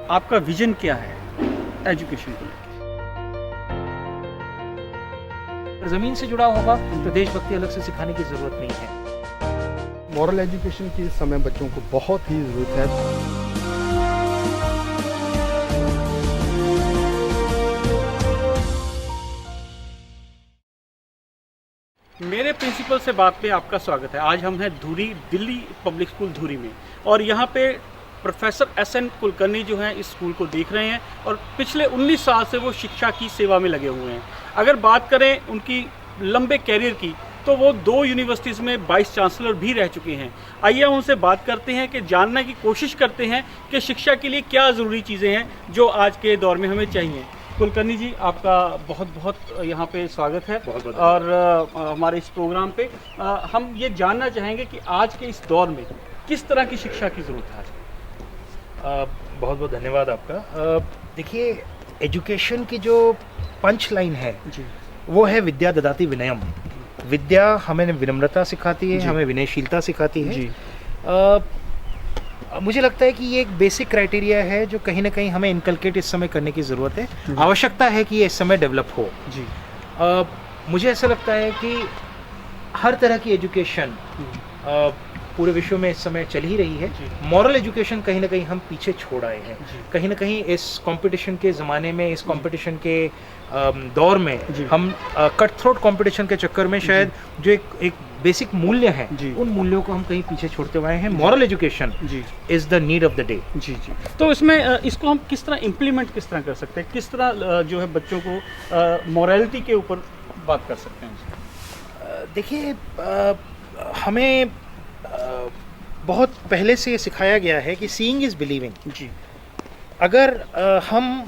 आपका विजन क्या है एजुकेशन को लेकर? अगर ज़मीन से जुड़ा होगा तो देशभक्ति अलग से सिखाने की ज़रूरत नहीं है। मॉरल एजुकेशन की इस समय बच्चों को बहुत ही ज़रूरत है। मेरे प्रिंसिपल से बात पे आपका स्वागत है। आज हम हैं धुरी, दिल्ली पब्लिक स्कूल धुरी में, और यहाँ पे प्रोफेसर एस.एन. कुलकर्णी जो हैं इस स्कूल को देख रहे हैं और पिछले 19 साल से वो शिक्षा की सेवा में लगे हुए हैं। अगर बात करें उनकी लंबे कैरियर की, तो वो 2 यूनिवर्सिटीज़ में वाइस चांसलर भी रह चुके हैं। आइए हम उनसे बात करते हैं कि जानने की कोशिश करते हैं कि शिक्षा के लिए क्या ज़रूरी चीज़ें हैं जो आज के दौर में हमें चाहिए। कुलकर्णी जी, आपका बहुत बहुत यहाँ पे स्वागत है। बहुत और हमारे इस प्रोग्राम पे हम ये जानना चाहेंगे कि आज के इस दौर में किस तरह की शिक्षा की ज़रूरत है आज? बहुत बहुत धन्यवाद आपका। देखिए, एजुकेशन की जो पंच लाइन है जी, वो है विद्या ददाति विनयम। विद्या हमें विनम्रता सिखाती है, जी। हमें विनयशीलता सिखाती है। जी, मुझे लगता है कि ये एक बेसिक क्राइटेरिया है जो कहीं ना कहीं हमें इनकलकेट इस समय करने की ज़रूरत है। जी। आवश्यकता है कि ये इस समय डेवलप हो। जी, मुझे ऐसा लगता है कि हर तरह की एजुकेशन पूरे विश्व में इस समय चल ही रही है। जी। मॉरल एजुकेशन कहीं ना कहीं हम पीछे छोड़ आए हैं। जी। कहीं ना कहीं इस कंपटीशन के ज़माने में, इस कंपटीशन के दौर में जी। हम कट थ्रोट कंपटीशन के चक्कर में शायद जो एक बेसिक मूल्य है, जी। उन मूल्यों को हम कहीं पीछे छोड़ते हुए हैं। मॉरल एजुकेशन जी, is the need of the day. जी, जी। तो इसमें इसको हम किस तरह इम्प्लीमेंट किस तरह कर सकते हैं? किस तरह जो है बच्चों को मॉरलिटी के ऊपर बात कर सकते हैं? देखिए, हमें बहुत पहले से ये सिखाया गया है कि सीइंग इज़ बिलीविंग। जी, अगर हम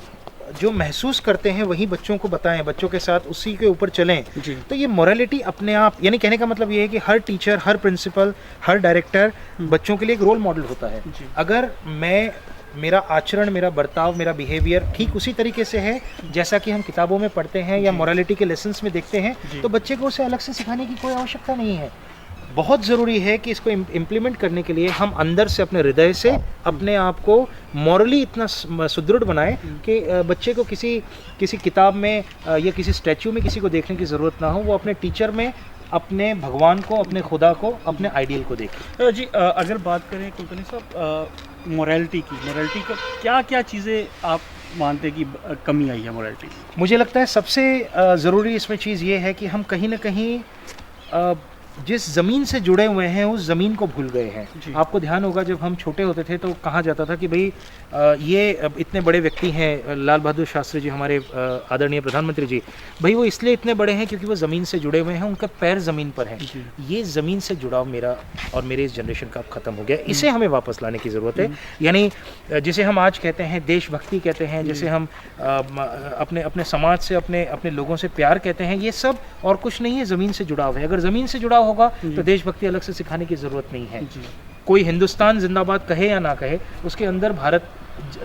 जो महसूस करते हैं वही बच्चों को बताएं, बच्चों के साथ उसी के ऊपर चलें, जी। तो ये मोरालिटी अपने आप, यानी कहने का मतलब ये है कि हर टीचर, हर प्रिंसिपल, हर डायरेक्टर बच्चों के लिए एक रोल मॉडल होता है। जी। अगर मेरा आचरण, मेरा बर्ताव, मेरा बिहेवियर ठीक उसी तरीके से है जैसा कि हम किताबों में पढ़ते हैं या मोरालिटी के लेसन्स में देखते हैं, जी। तो बच्चे को उसे अलग से सिखाने की कोई आवश्यकता नहीं है। बहुत ज़रूरी है कि इसको इम्प्लीमेंट करने के लिए हम अंदर से, अपने हृदय से अपने आप को मॉरली इतना सुदृढ़ बनाएं कि बच्चे को किसी किताब में या किसी स्टैच्यू में किसी को देखने की ज़रूरत ना हो। वो अपने टीचर में, अपने भगवान को, अपने खुदा को, अपने आइडियल को देखें। जी, अगर बात करें कुलकर्णी साहब मॉरलिटी का क्या क्या चीज़ें आप मानते हैं कि कमी आई है मॉरलिटी में? मुझे लगता है सबसे ज़रूरी इसमें चीज़ ये है कि हम कहीं ना कहीं जिस ज़मीन से जुड़े हुए हैं उस ज़मीन को भूल गए हैं। जी। आपको ध्यान होगा जब हम छोटे होते थे तो कहा जाता था कि भाई ये इतने बड़े व्यक्ति हैं, लाल बहादुर शास्त्री जी, हमारे आदरणीय प्रधानमंत्री जी, भाई वो इसलिए इतने बड़े हैं क्योंकि वो ज़मीन से जुड़े हुए हैं, उनका पैर ज़मीन पर है। जी। ये ज़मीन से जुड़ाव मेरा और मेरे इस जनरेशन का अब ख़त्म हो गया। इसे हमें वापस लाने की ज़रूरत है। यानी जिसे हम आज कहते हैं देशभक्ति कहते हैं, जिसे हम अपने समाज से, अपने लोगों से प्यार कहते हैं, ये सब और कुछ नहीं है, ज़मीन से जुड़ाव है। अगर ज़मीन से जुड़ाव होगा तो देशभक्ति अलग से सिखाने की ज़रूरत नहीं है। जी। कोई हिंदुस्तान जिंदाबाद कहे या ना कहे, उसके अंदर भारत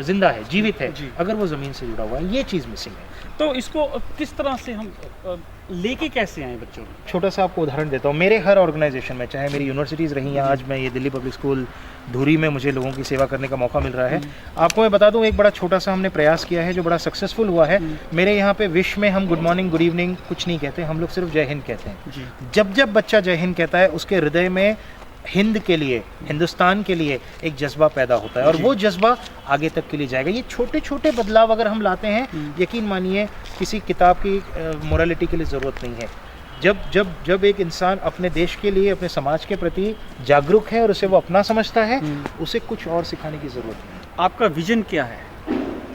जिंदा है, जीवित है, जी। अगर वो ज़मीन से जुड़ा हुआ है। ये चीज़ मिसिंग है। तो इसको किस तरह से हम लेके कैसे आए बच्चों को? छोटा सा आपको उदाहरण देता हूँ। मेरे हर ऑर्गेनाइजेशन में, चाहे मेरी यूनिवर्सिटीज़ रही या आज मैं ये दिल्ली पब्लिक स्कूल धुरी में मुझे लोगों की सेवा करने का मौका मिल रहा है, आपको मैं बता दूं, एक बड़ा छोटा सा हमने प्रयास किया है जो बड़ा सक्सेसफुल हुआ है। मेरे यहाँ पे विश में हम गुड मॉर्निंग, गुड इवनिंग कुछ नहीं कहते, हम लोग सिर्फ जय हिंद कहते हैं। जी, जब जब बच्चा जय हिंद कहता है, उसके हृदय में हिंद के लिए, हिंदुस्तान के लिए एक जज्बा पैदा होता है और जी। वो जज्बा आगे तक के लिए जाएगा। ये छोटे छोटे बदलाव अगर हम लाते हैं, यकीन मानिए किसी किताब की मोरालिटी के लिए ज़रूरत नहीं है। जब एक इंसान अपने देश के लिए, अपने समाज के प्रति जागरूक है और उसे वो अपना समझता है, उसे कुछ और सिखाने की ज़रूरत नहीं। आपका विजन क्या है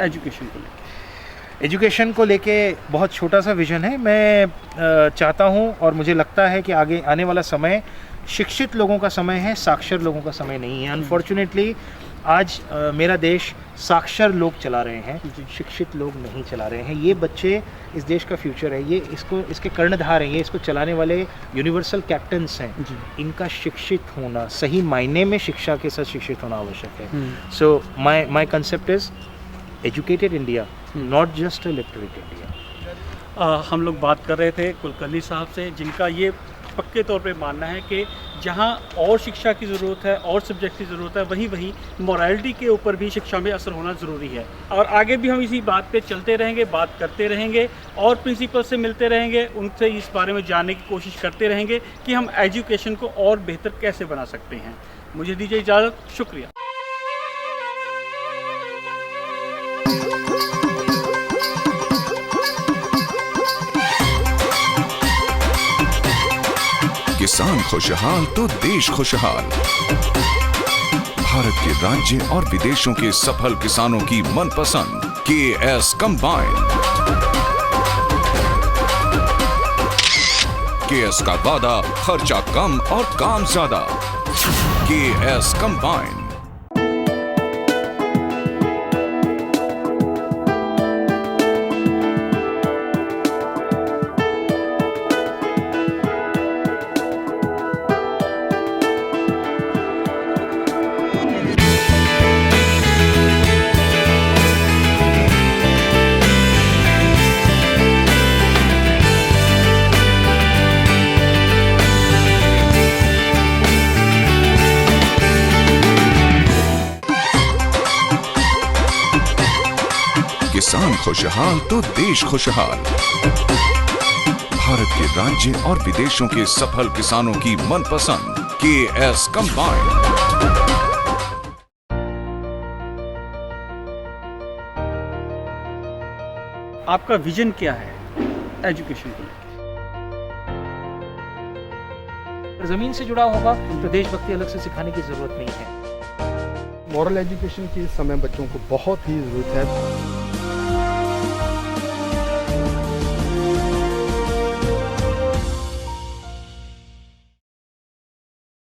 एजुकेशन को लेकर? एजुकेशन को लेके बहुत छोटा सा विजन है। मैं चाहता हूँ और मुझे लगता है कि आगे आने वाला समय शिक्षित लोगों का समय है, साक्षर लोगों का समय नहीं है। अनफॉर्चुनेटली आज मेरा देश साक्षर लोग चला रहे हैं, शिक्षित लोग नहीं चला रहे हैं। ये बच्चे इस देश का फ्यूचर है, ये इसके कर्णधार हैं, ये इसको चलाने वाले यूनिवर्सल कैप्टन्स हैं। इनका शिक्षित होना, सही मायने में शिक्षा के साथ शिक्षित होना आवश्यक है। So my concept is educated India, not just a literate India. हम लोग बात कर रहे थे कुलकर्णी साहब से, जिनका ये पक्के तौर पे मानना है कि जहाँ और शिक्षा की ज़रूरत है और सब्जेक्ट की ज़रूरत है, वहीं वहीं मोरालिटी के ऊपर भी शिक्षा में असर होना ज़रूरी है। और आगे भी हम इसी बात पे चलते रहेंगे, बात करते रहेंगे और प्रिंसिपल से मिलते रहेंगे, उनसे इस बारे में जानने की कोशिश करते रहेंगे कि हम एजुकेशन को और बेहतर कैसे बना सकते हैं। मुझे दीजिए इजाज़त, शुक्रिया। किसान खुशहाल तो देश खुशहाल। भारत के राज्य और विदेशों के सफल किसानों की मनपसंद KS कंबाइन। KS का वादा, खर्चा कम और काम ज्यादा। KS combine. किसान खुशहाल तो देश खुशहाल। भारत के राज्य और विदेशों के सफल किसानों की मनपसंद KS कंबाइन। आपका विजन क्या है एजुकेशन को लेकर? ज़मीन से जुड़ा होगा तो देशभक्ति अलग से सिखाने की ज़रूरत नहीं है। मॉरल एजुकेशन की इस समय बच्चों को बहुत ही ज़रूरत है।